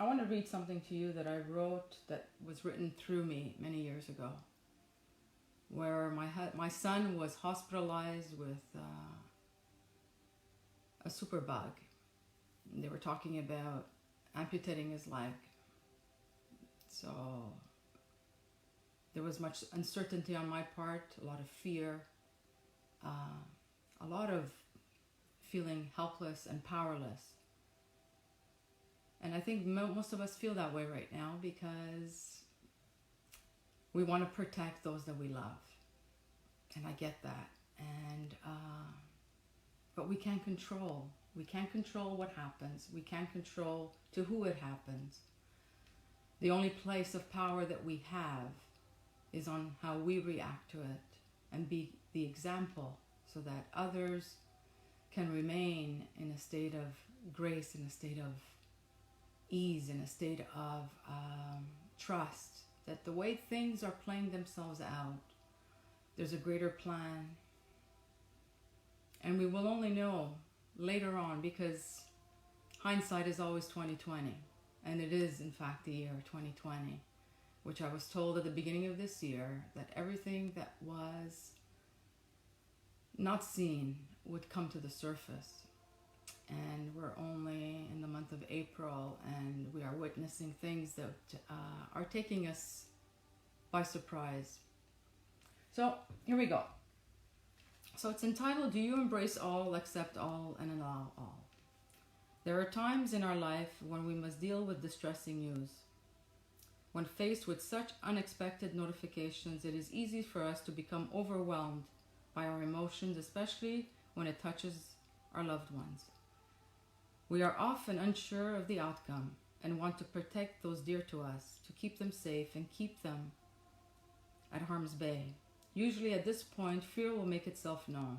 I want to read something to you that I wrote that was written through me many years ago, where my son was hospitalized with a superbug. They were talking about amputating his leg. So there was much uncertainty on my part, a lot of fear, a lot of feeling helpless and powerless. And I think most of us feel that way right now because we want to protect those that we love. And I get that. And but we can't control. We can't control what happens. We can't control to who it happens. The only place of power that we have is on how we react to it and be the example so that others can remain in a state of grace, in a state of ease, in a state of trust, that the way things are playing themselves out, there's a greater plan. And we will only know later on, because hindsight is always 20/20. And it is, in fact, the year 2020, which I was told at the beginning of this year that everything that was not seen would come to the surface. And we're only in the month of April, and we are witnessing things that are taking us by surprise. So here we go. So it's entitled, Do You Embrace All, Accept All, and Allow All? There are times in our life when we must deal with distressing news. When faced with such unexpected notifications, it is easy for us to become overwhelmed by our emotions, especially when it touches our loved ones. We are often unsure of the outcome and want to protect those dear to us, to keep them safe and keep them at harm's bay. Usually at this point, fear will make itself known.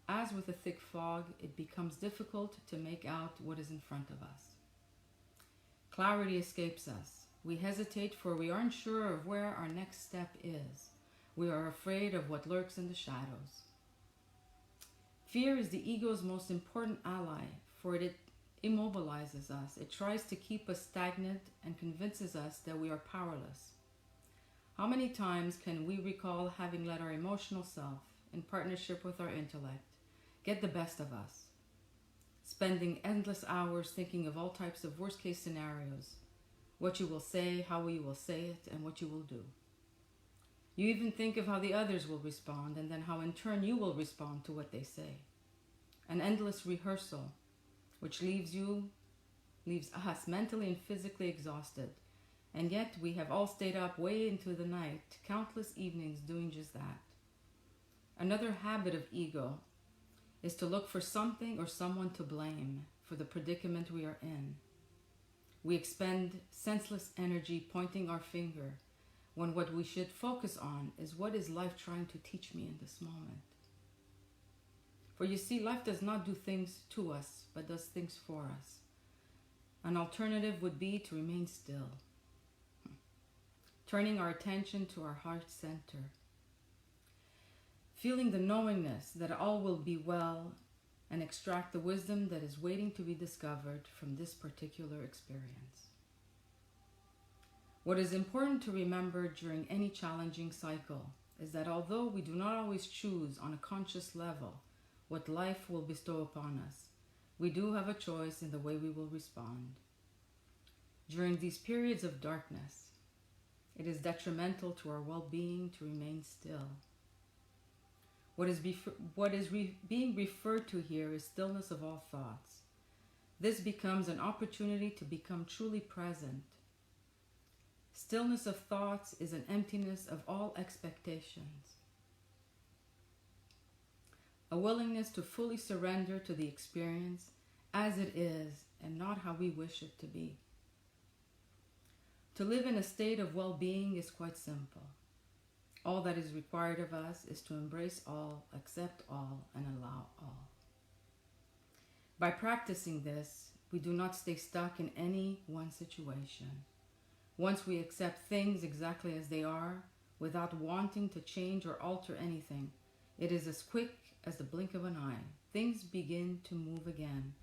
As with a thick fog, it becomes difficult to make out what is in front of us. Clarity escapes us. We hesitate, for we aren't sure of where our next step is. We are afraid of what lurks in the shadows. Fear is the ego's most important ally, for it immobilizes us. It tries to keep us stagnant and convinces us that we are powerless. How many times can we recall having let our emotional self, in partnership with our intellect, get the best of us, spending endless hours thinking of all types of worst-case scenarios, what you will say, how you will say it, and what you will do. You even think of how the others will respond, and then how in turn you will respond to what they say. An endless rehearsal, which leaves us mentally and physically exhausted. And yet we have all stayed up way into the night, countless evenings doing just that. Another habit of ego is to look for something or someone to blame for the predicament we are in. We expend senseless energy pointing our finger when what we should focus on is, what is life trying to teach me in this moment? For you see, life does not do things to us, but does things for us. An alternative would be to remain still, turning our attention to our heart center, feeling the knowingness that all will be well, and extract the wisdom that is waiting to be discovered from this particular experience. What is important to remember during any challenging cycle is that although we do not always choose on a conscious level what life will bestow upon us, we do have a choice in the way we will respond. During these periods of darkness, it is detrimental to our well-being to remain still. What is being referred to here is stillness of all thoughts. This becomes an opportunity to become truly present. Stillness of thoughts is an emptiness of all expectations, a willingness to fully surrender to the experience as it is and not how we wish it to be. To live in a state of well-being is quite simple. All that is required of us is to embrace all, accept all, and allow all. By practicing this, we do not stay stuck in any one situation. Once we accept things exactly as they are, without wanting to change or alter anything, it is as quick as the blink of an eye. Things begin to move again.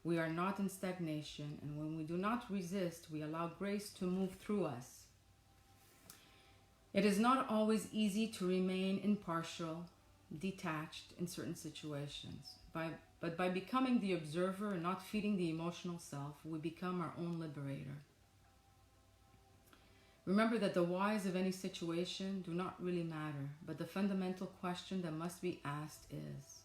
We are not in stagnation, and when we do not resist, we allow grace to move through us. It is not always easy to remain impartial, detached in certain situations. But by becoming the observer and not feeding the emotional self, we become our own liberator. Remember that the whys of any situation do not really matter, but the fundamental question that must be asked is,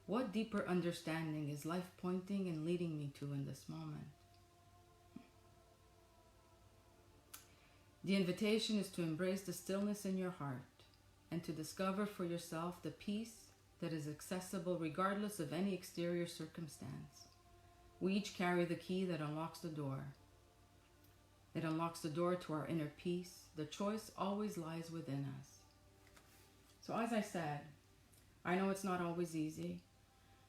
what deeper understanding is life pointing and leading me to in this moment? The invitation is to embrace the stillness in your heart and to discover for yourself the peace that is accessible regardless of any exterior circumstance. We each carry the key that unlocks the door. It unlocks the door to our inner peace. The choice always lies within us. So as I said, I know it's not always easy,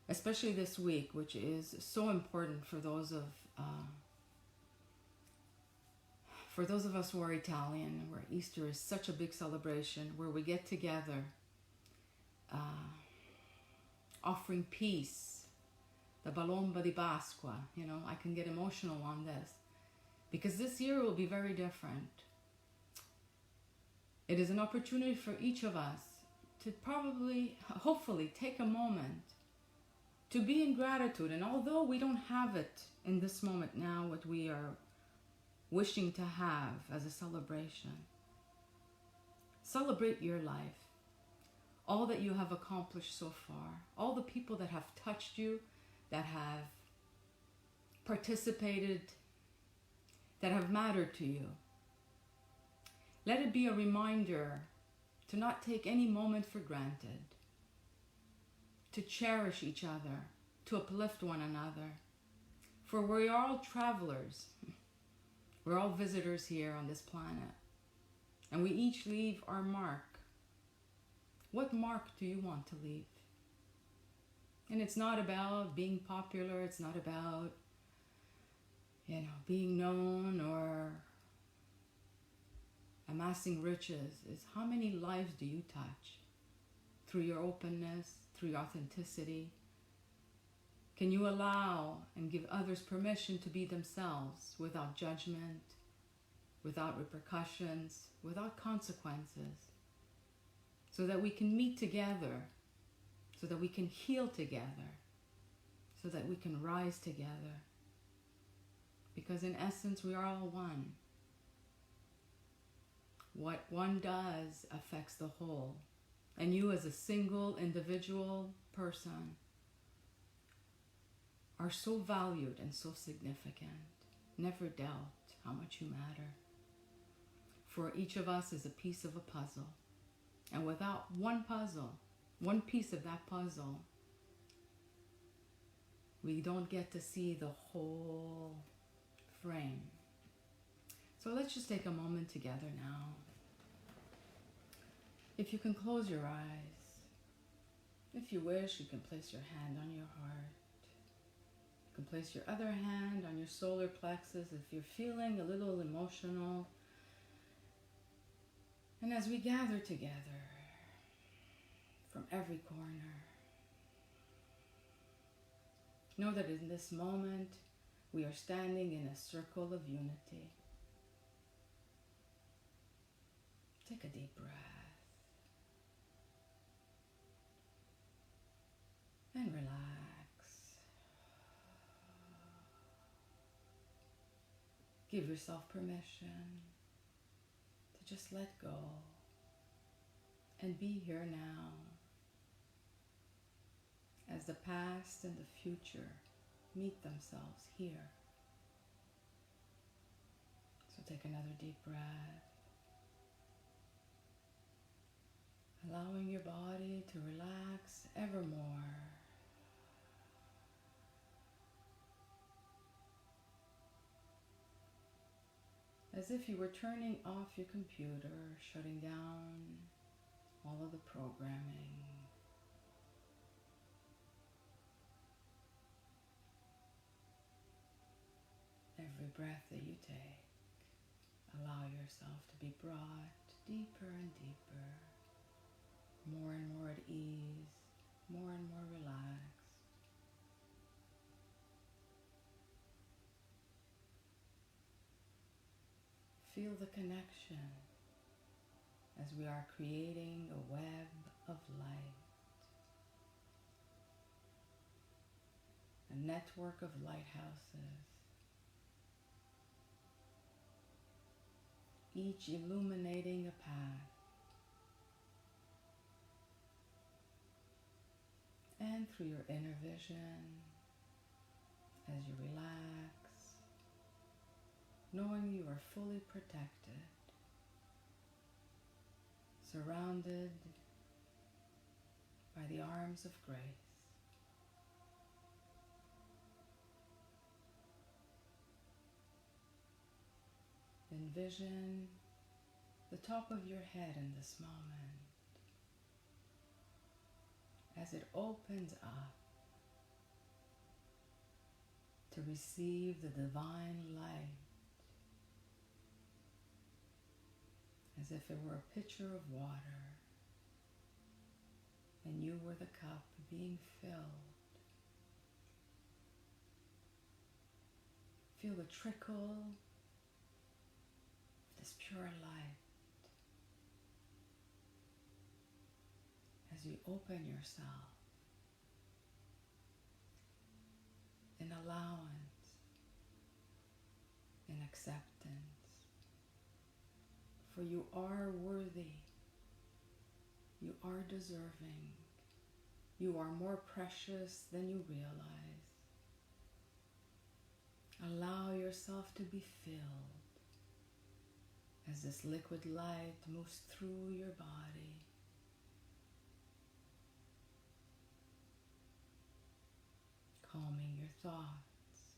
especially this week, which is so important for those of us who are Italian, where Easter is such a big celebration, where we get together, offering peace, the Balomba di Pasqua. You know, I can get emotional on this, because this year will be very different. It is an opportunity for each of us to hopefully take a moment to be in gratitude. And although we don't have it in this moment now, what we are wishing to have as a celebration, celebrate your life, all that you have accomplished so far, all the people that have touched you, that have participated, that have mattered to you. Let it be a reminder to not take any moment for granted, to cherish each other, to uplift one another. For we are all travelers. We're all visitors here on this planet. And we each leave our mark. What mark do you want to leave? And it's not about being popular. It's not about, being known or amassing riches. It's how many lives do you touch through your openness, through your authenticity? Can you allow and give others permission to be themselves without judgment, without repercussions, without consequences, so that we can meet together, so that we can heal together, so that we can rise together? Because in essence, we are all one. What one does affects the whole. And you as a single individual person are so valued and so significant. Never doubt how much you matter. For each of us is a piece of a puzzle. And without one piece of that puzzle, we don't get to see the whole frame. So let's just take a moment together now. If you can close your eyes. If you wish, you can place your hand on your heart. You can place your other hand on your solar plexus if you're feeling a little emotional. And as we gather together from every corner, know that in this moment we are standing in a circle of unity. Take a deep breath and relax. Give yourself permission to just let go and be here now, as the past and the future meet themselves here. So take another deep breath, allowing your body to relax ever more. As if you were turning off your computer, shutting down all of the programming. Every breath that you take, allow yourself to be brought deeper and deeper, more and more at ease, more and more relaxed. feel the connection as we are creating a web of light, a network of lighthouses, each illuminating a path. And through your inner vision, as you relax, knowing you are fully protected, surrounded by the arms of grace. Envision the top of your head in this moment as it opens up to receive the divine light, as if it were a pitcher of water and you were the cup being filled. Feel the trickle of this pure light as you open yourself in allowance, in acceptance. For you are worthy, you are deserving, you are more precious than you realize. Allow yourself to be filled as this liquid light moves through your body. Calming your thoughts,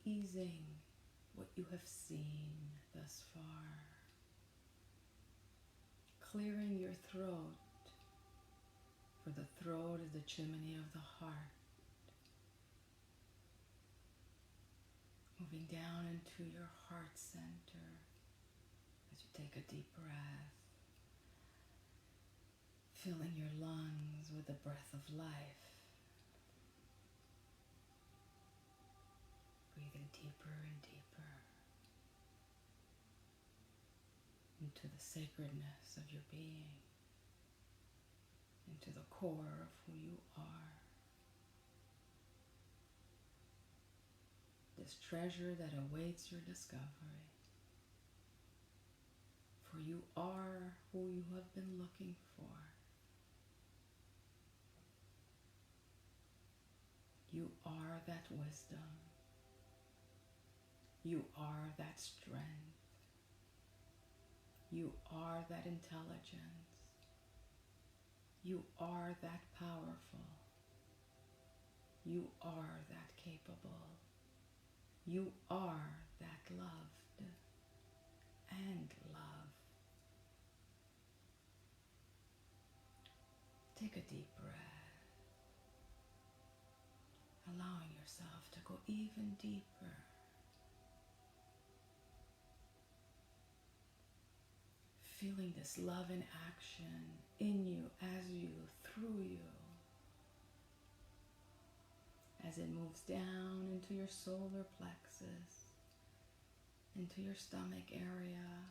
easing what you have seen thus far, clearing your throat, for the throat is the chimney of the heart, moving down into your heart center as you take a deep breath, filling your lungs with the breath of life, breathing deeper and deeper into the sacredness of your being, into the core of who you are. This treasure that awaits your discovery. For you are who you have been looking for. You are that wisdom. You are that strength. You are that intelligence. You are that powerful. You are that capable. You are that loved and love. Take a deep breath, allowing yourself to go even deeper. Feeling this love in action in you, as you, through you, as it moves down into your solar plexus, into your stomach area,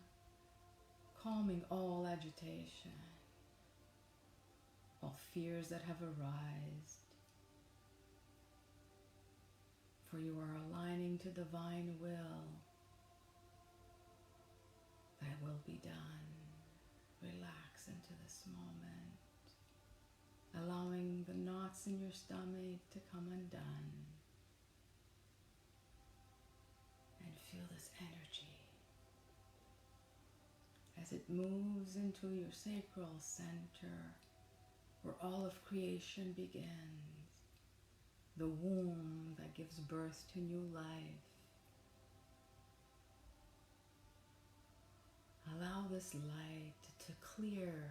calming all agitation, all fears that have arisen. For you are aligning to divine will. Thy will be done. Relax into this moment, allowing the knots in your stomach to come undone. And feel this energy as it moves into your sacral center, where all of creation begins, the womb that gives birth to new life. Allow this light to clear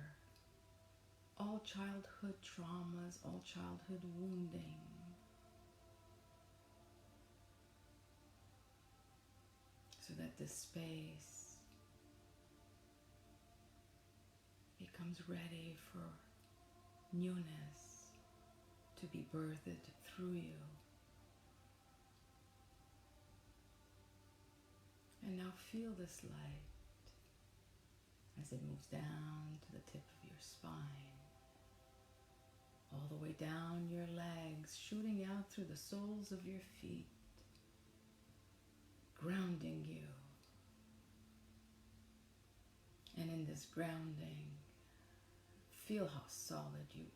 all childhood traumas, all childhood wounding. So that this space becomes ready for newness to be birthed through you. And now feel this light as it moves down to the tip of your spine, all the way down your legs, shooting out through the soles of your feet, grounding you. And in this grounding, feel how solid you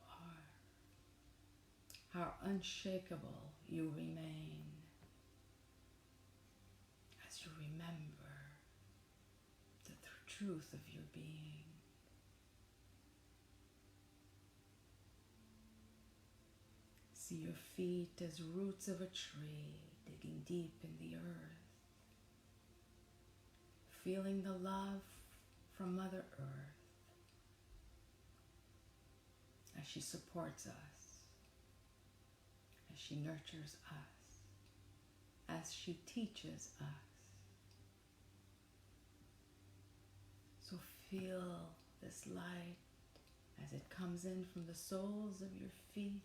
are, how unshakable you remain as you remember the truth of your being. See your feet as roots of a tree digging deep in the earth, feeling the love from Mother Earth as she supports us, as she nurtures us, as she teaches us. So feel this light as it comes in from the soles of your feet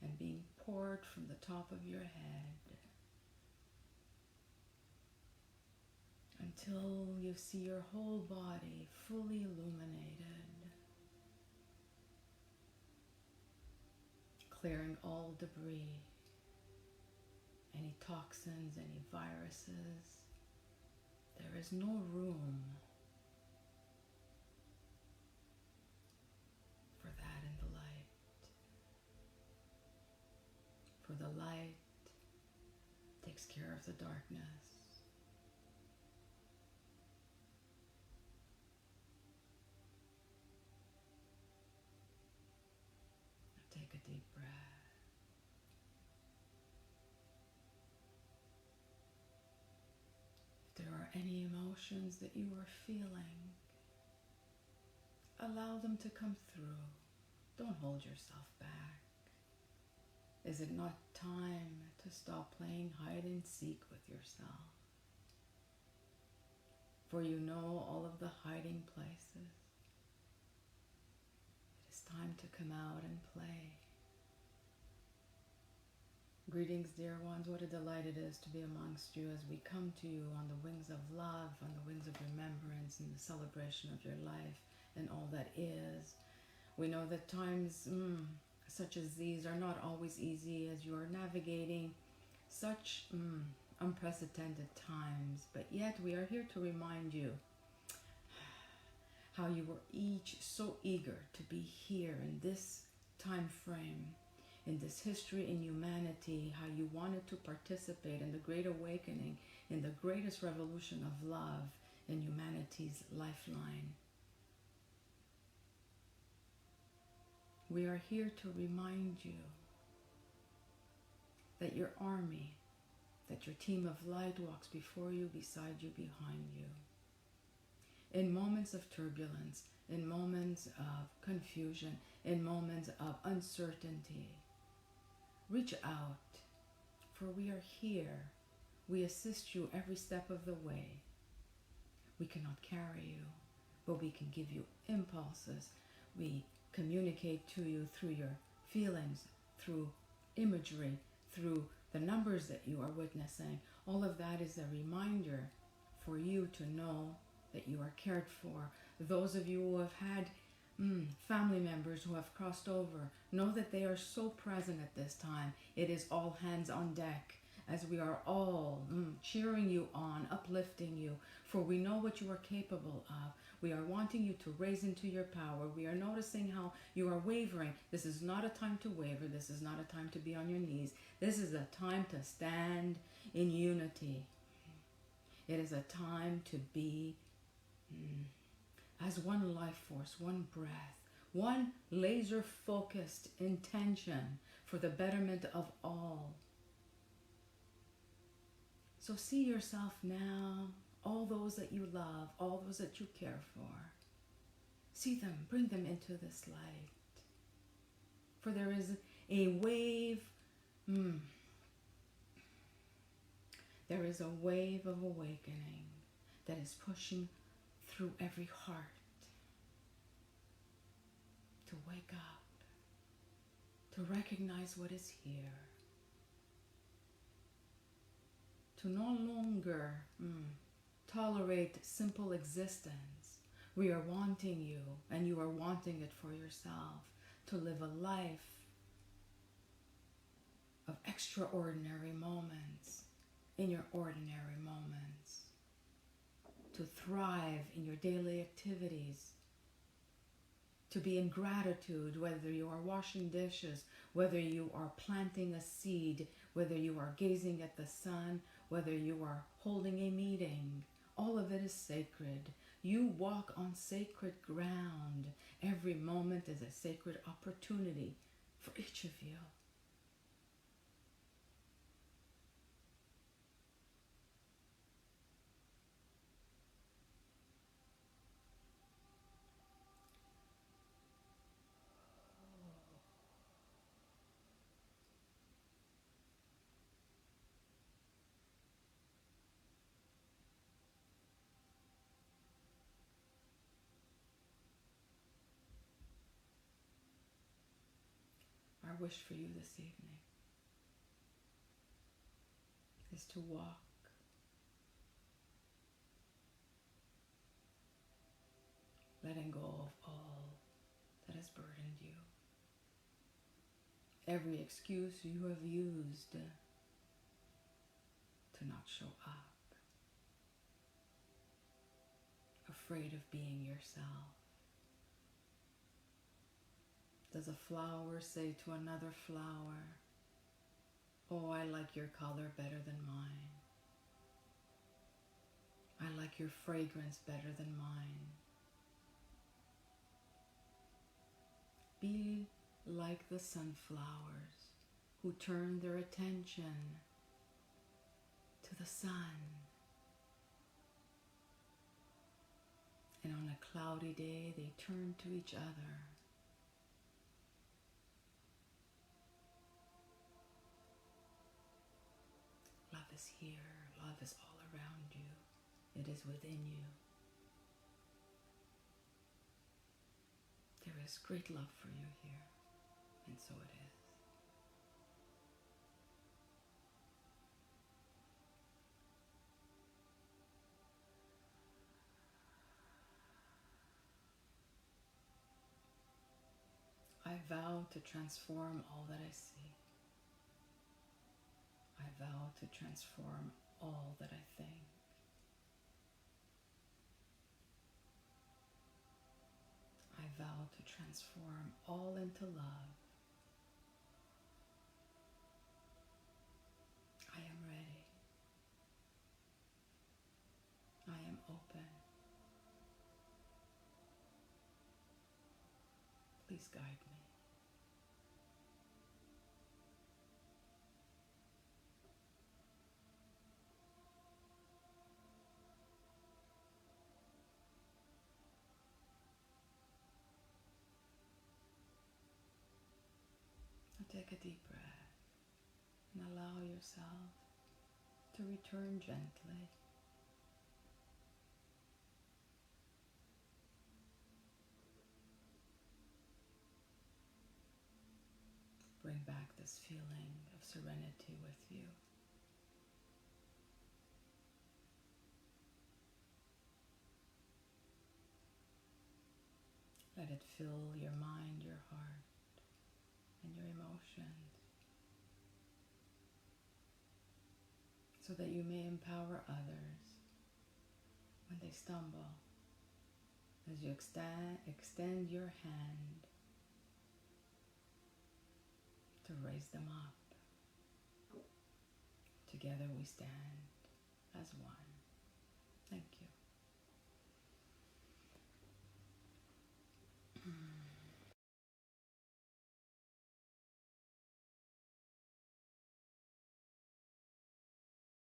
and being poured from the top of your head until you see your whole body fully illuminated, clearing all debris, any toxins, any viruses. There is no room for that in the light. For the light takes care of the darkness. Now take a deep breath. If there are any emotions that you are feeling, allow them to come through. Don't hold yourself back. Is it not time to stop playing hide and seek with yourself? For you know all of the hiding places. It is time to come out and play. Greetings, dear ones. What a delight it is to be amongst you as we come to you on the wings of love, on the wings of remembrance, and the celebration of your life and all that is. We know that times such as these are not always easy as you are navigating such unprecedented times, but yet we are here to remind you how you were each so eager to be here in this time frame, in this history in humanity, how you wanted to participate in the great awakening, in the greatest revolution of love in humanity's lifeline. We are here to remind you that your army, that your team of light walks before you, beside you, behind you. In moments of turbulence, in moments of confusion, in moments of uncertainty, reach out, for we are here. We assist you every step of the way. We cannot carry you, but we can give you impulses. We communicate to you through your feelings, through imagery, through the numbers that you are witnessing. All of that is a reminder for you to know that you are cared for. Those of you who have had family members who have crossed over, know that they are so present at this time. It is all hands on deck as we are all cheering you on, uplifting you, for we know what you are capable of. We are wanting you to raise into your power. We are noticing how you are wavering. This is not a time to waver. This is not a time to be on your knees. This is a time to stand in unity. It is a time to be as one life force, one breath, one laser-focused intention for the betterment of all. So see yourself now, all those that you love, all those that you care for. See them, bring them into this light. For there is a wave, there is a wave of awakening that is pushing through every heart to wake up, to recognize what is here, to no longer tolerate simple existence. We are wanting you, and you are wanting it for yourself, to live a life of extraordinary moments in your ordinary moments, to thrive in your daily activities, to be in gratitude, whether you are washing dishes, whether you are planting a seed, whether you are gazing at the sun, whether you are holding a meeting. All of it is sacred. You walk on sacred ground. Every moment is a sacred opportunity for each of you. Our wish for you this evening is to walk letting go of all that has burdened you. Every excuse you have used to not show up, afraid of being yourself. Does a flower say to another flower, "Oh, I like your color better than mine. I like your fragrance better than mine"? Be like the sunflowers who turn their attention to the sun. And on a cloudy day, they turn to each other. Love is here. Love is all around you. It is within you. There is great love for you here, and so it is. I vow to transform all that I see. I vow to transform all that I think. I vow to transform all into love. I am ready. I am open. Please guide me. Now take a deep breath and allow yourself to return gently. Bring back this feeling of serenity with you. Let it fill your mind, your heart, and your emotions, so that you may empower others when they stumble, as you extend your hand to raise them up. Together we stand as one.